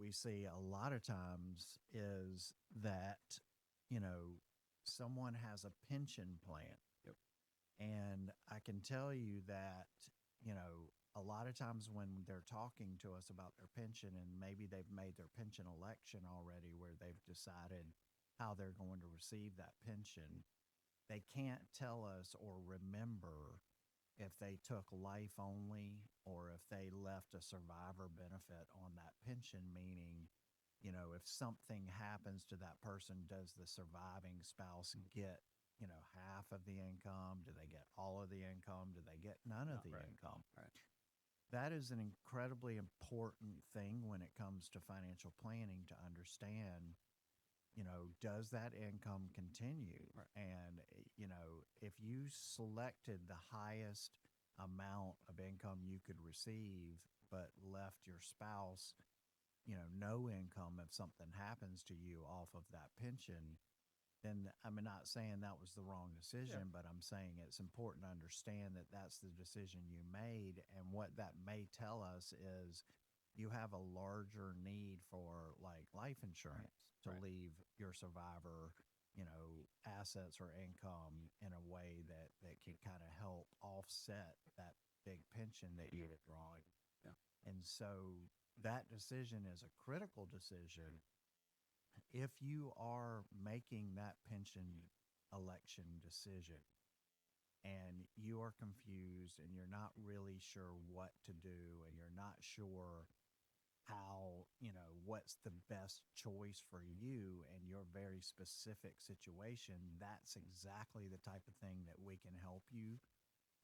we see a lot of times is that, you know, someone has a pension plan. Yep. And I can tell you that, you know, a lot of times when they're talking to us about their pension and maybe they've made their pension election already where they've decided how they're going to receive that pension, they can't tell us or remember if they took life only or if they left a survivor benefit on that pension, meaning, you know, if something happens to that person, does the surviving spouse get, you know, half of the income? Do they get all of the income? Do they get none of No, the right. income? Right. That is an incredibly important thing when it comes to financial planning to understand, you know, does that income continue? Right. And, you know, if you selected the highest amount of income you could receive, but left your spouse, you know, no income if something happens to you off of that pension, then I'm not saying that was the wrong Yeah. decision, but I'm saying it's important to understand that that's the decision you made. And what that may tell us is you have a larger need for like life insurance to Right. leave your survivor, you know, assets or income in a way that can kind of help offset that big pension that you're drawing. Yeah. And so that decision is a critical decision if you are making that pension election decision and you are confused and you're not really sure what to do and you're not sure how, you know, what's the best choice for you and your very specific situation, that's exactly the type of thing that we can help you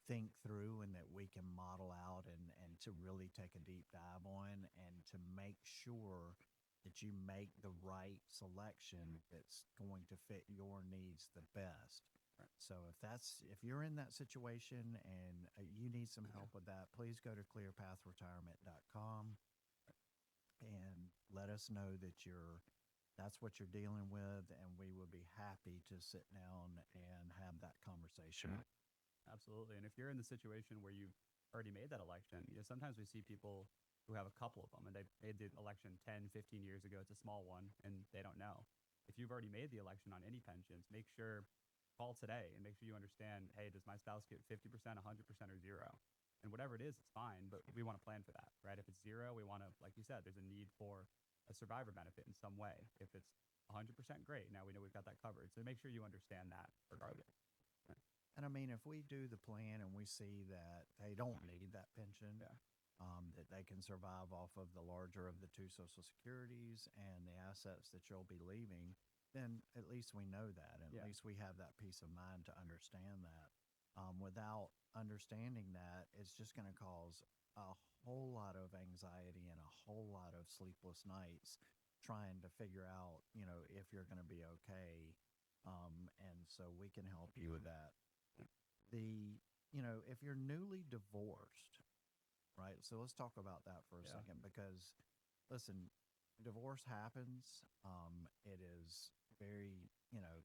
think through and that we can model out and to really take a deep dive on and to make sure that you make the right selection that's going to fit your needs the best. Right. So if you're in that situation and you need some Yeah. help with that, please go to clearpathretirement.com and let us know that that's what you're dealing with, and we will be happy to sit down and have that conversation. Absolutely. And if you're in the situation where you've already made that election, you know, sometimes we see people who have a couple of them and they made the election 10, 15 years ago. It's a small one and they don't know. If you've already made the election on any pensions, make sure, call today and make sure you understand, hey, does my spouse get 50%, 100%, or zero? And whatever it is, it's fine, but we want to plan for that, right? If it's zero, we want to, like you said, there's a need for a survivor benefit in some way. If it's 100%, great. Now we know we've got that covered. So make sure you understand that regardless. Right. And I mean, if we do the plan and we see that they don't need that pension, Yeah. that they can survive off of the larger of the two Social Securities and the assets that you'll be leaving, then at least we know that. And Yeah. at least we have that peace of mind to understand that. Without understanding that, it's just going to cause a whole lot of anxiety and a whole lot of sleepless nights trying to figure out, you know, if you're going to be okay. And so we can help you with that. You know, if you're newly divorced, right? So let's talk about that for a Yeah. second because, listen, divorce happens. It is very, you know,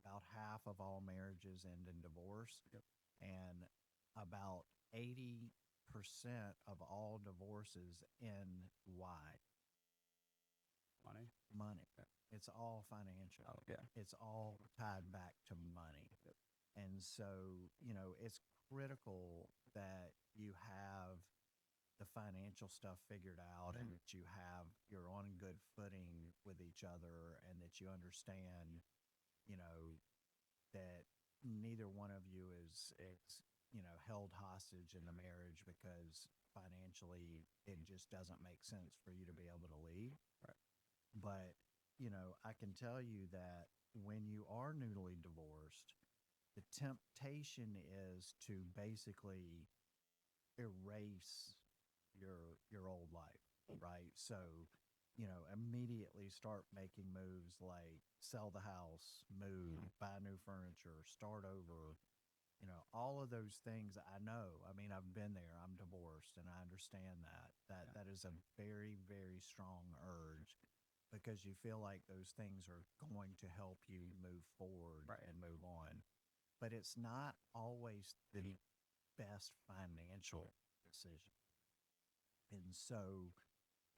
about half of all marriages end in divorce. Yep. And about 80% of all divorces end why? Money. Money. Yeah. It's all financial. Oh, yeah. It's all tied back to money. Yep. And so, you know, it's critical that you have the financial stuff figured out and that you're on good footing with each other and that you understand, you know, that neither one of you is, you know, held hostage in the marriage because financially it just doesn't make sense for you to be able to leave. Right. But, you know, I can tell you that when you are newly divorced, the temptation is to basically erase your old life, right? So, you know, immediately start making moves like sell the house, move, buy new furniture, start over. You know, all of those things I know. I mean, I've been there. I'm divorced and I understand that. Yeah. That is a very, very strong urge because you feel like those things are going to help you move forward Right. and move on. But it's not always the best financial decision. And so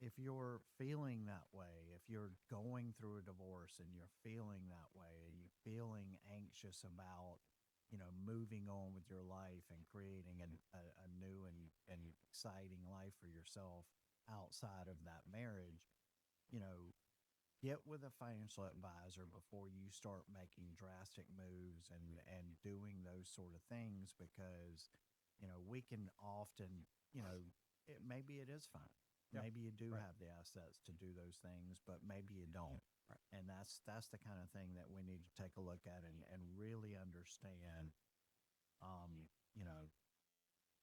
if you're feeling that way, if you're going through a divorce and you're feeling that way, and you're feeling anxious about, moving on with your life and creating a new and exciting life for yourself outside of that marriage, you know, get with a financial advisor before you start making drastic moves and doing those sort of things because we can often maybe it is fine, Yeah. maybe you do Right. have the assets to do those things, but maybe you don't. Right. And that's the kind of thing that we need to take a look at and really understand. um you know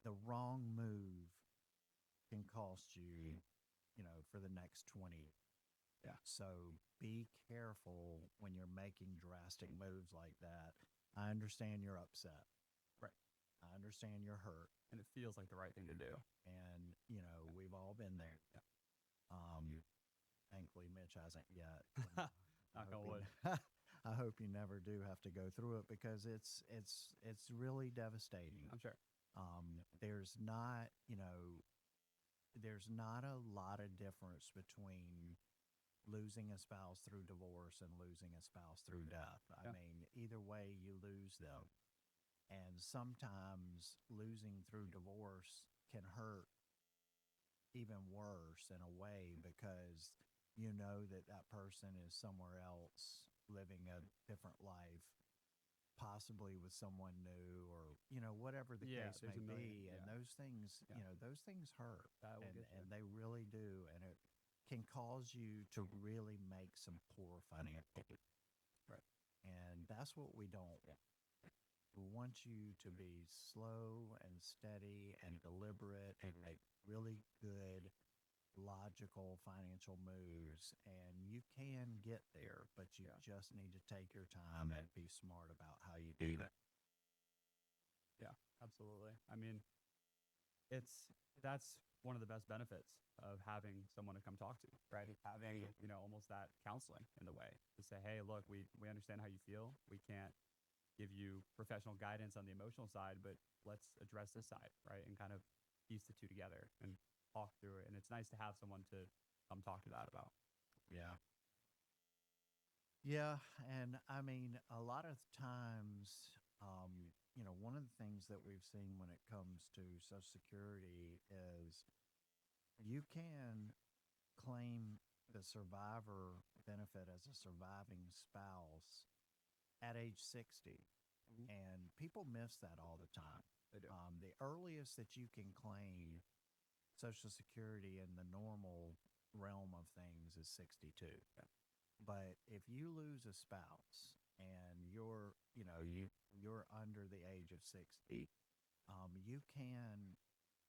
the wrong move can cost you, for the next 20. Yeah. So be careful when you're making drastic moves like that. I understand you're upset. Right. I understand you're hurt. And it feels like the right thing to do. And, we've all been there. Yeah. Thankfully, Mitch hasn't yet. Knock on wood. I hope you never do have to go through it because it's really devastating. I'm sure. There's not, there's not a lot of difference between losing a spouse through divorce and losing a spouse through death. I Yeah. mean, either way, you lose them. And sometimes losing through divorce can hurt even worse in a way because you know that that person is somewhere else living a different life, possibly with someone new or whatever the Yeah, case there's may a million. be, and Yeah. those things Yeah. those things hurt, That will and get you. they really do, and it can cause you to really make some poor financial. Right. And that's what we don't want. We want you to be slow and steady and deliberate and make really good logical financial moves, and you can get there, but you Yeah. just need to take your time and be smart about how you do that. Yeah, absolutely. I mean, that's one of the best benefits of having someone to come talk to, right? Having, almost that counseling in the way to say, hey, look, we understand how you feel. We can't give you professional guidance on the emotional side, but let's address this side, right? And kind of piece the two together and talk through it. And it's nice to have someone to come talk to that about. Yeah. Yeah, and I mean, a lot of times, one of the things that we've seen when it comes to Social Security is you can claim the survivor benefit as a surviving spouse at age 60. Mhm. And people miss that all the time. They do. The earliest that you can claim Social Security in the normal realm of things is 62. Yeah. But if you lose a spouse and you're under the age of 60, you can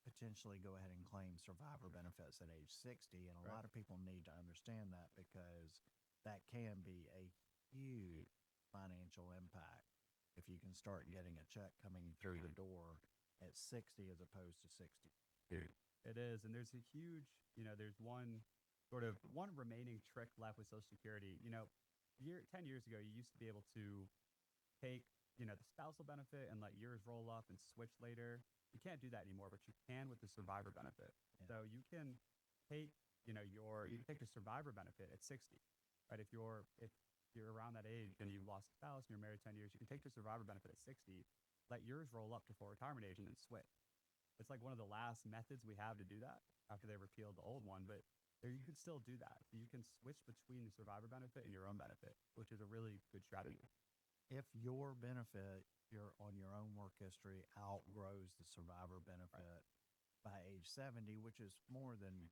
potentially go ahead and claim survivor benefits at age 60. And a Right. lot of people need to understand that because that can be a huge financial impact if you can start getting a check coming through the door at 60 as opposed to 62. It is. And there's a huge, there's one remaining trick left with Social Security. 10 years ago, you used to be able to take, the spousal benefit and let yours roll up and switch later. You can't do that anymore, but you can with the survivor benefit. Yeah. So you can take, you can take the survivor benefit at 60, right? If you're around that age and you've lost a spouse and you're married 10 years, you can take the survivor benefit at 60, let yours roll up to full retirement age and then switch. It's like one of the last methods we have to do that after they repealed the old one, but you can still do that. So you can switch between the survivor benefit and your own benefit, which is a really good strategy. If your benefit, your on your own work history, outgrows the survivor benefit by age 70, which is more than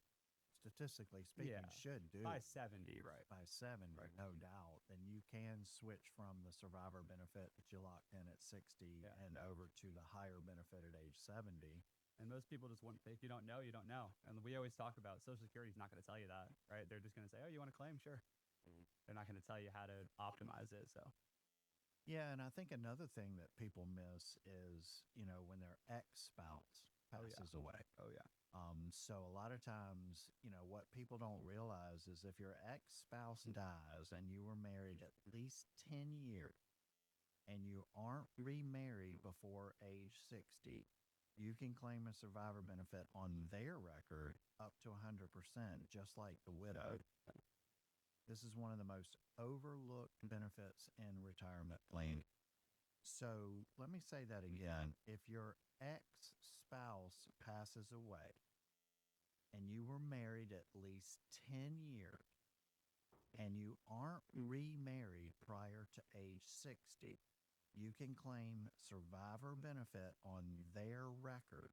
statistically speaking Yeah. should do By 70, right? by 70, Right. no doubt, then you can switch from the survivor benefit that you locked in at 60 Yeah. and over to the higher benefit at age 70. And most people just want, if you don't know, you don't know. And we always talk about Social Security is not going to tell you that, right? They're just going to say, oh, you want to claim? Sure. They're not going to tell you how to optimize it. So, Yeah, and I think another thing that people miss is, when their ex-spouse Oh, yeah. passes away. oh, yeah. So a lot of times, what people don't realize is if your ex-spouse dies and you were married at least 10 years and you aren't remarried before age 60, you can claim a survivor benefit on their record up to 100%, just like the widow. This is one of the most overlooked benefits in retirement planning. So let me say that again. If your ex spouse passes away and you were married at least 10 years and you aren't remarried prior to age 60, you can claim survivor benefit on their record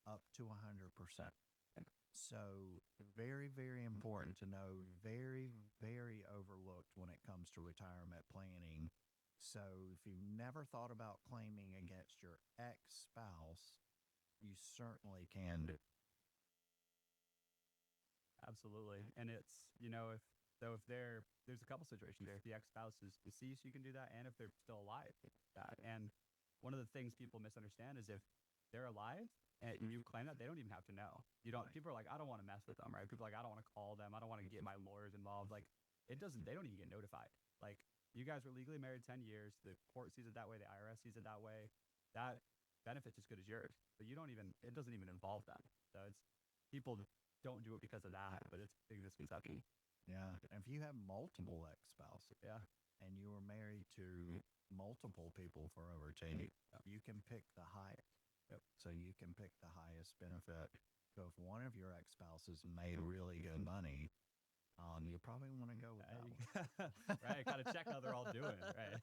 up to 100%. So, very, very important to know, very, very overlooked when it comes to retirement planning. So, if you've never thought about claiming against your ex spouse, you certainly can do. Absolutely. And it's, if there's a couple situations there. If the ex spouse is deceased, you can do that. And if they're still alive, that. And one of the things people misunderstand is if they're alive and you claim that, they don't even have to know. You don't, Right. people are like, I don't want to mess with them, right? People are like, I don't want to call them. I don't want to get my lawyers involved. Like, they don't even get notified. Like, you guys were legally married 10 years. The court sees it that way. The IRS sees it that way. That benefit's as good as yours. But it doesn't even involve them. So people don't do it because of that, but it's a big misconception. Yeah. And if you have multiple ex spouses, Yeah. and you were married to multiple people for over 10 years, Yep. you can pick the highest. Yep. So you can pick the highest benefit. So if one of your ex spouses made really good money, you probably want to go with that one. Right. Got to check how they're all doing. Right.